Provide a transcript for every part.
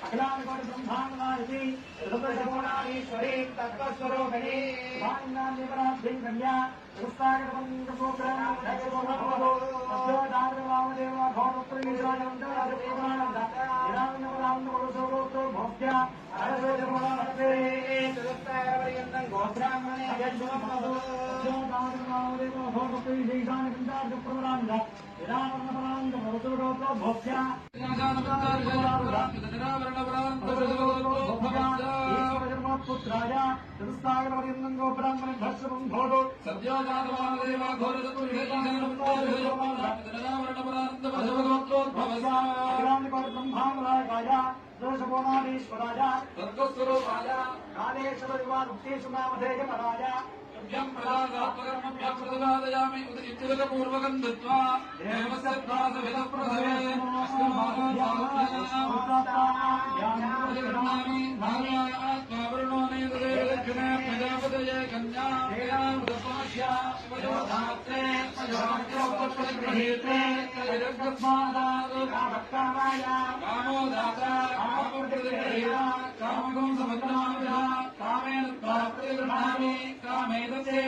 अखिलांडकोटि तत्वस्वरूपिणी कन्या पुत्राय चतुस्सागरपर्यन्तं ब्राह्मण भस्मं भवतु सद्योजातवामदेव घोरचतुर्वेदान्तब्रह्मामलाय दोषपोनादीश्वराय तत्त्वस्वरूपाय कालेश्वरविवारुक्तेषु नामधेयपराय प्रतिपादयामि पूर्वकं दत्त्वा देवस्य प्रसवे प्रजापतये कन्या कामगुं समग्रामः कामेन प्राप्तिर्गृह्णामि कामेदते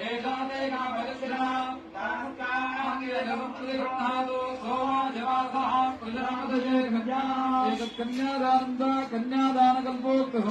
एकाते कामदर्शिना तानुकाङ्गिरगमप्रतिगृह्णातु सोमाजवासः प्रजापतये कन्या एतत् कन्यादानकल्पोक्तः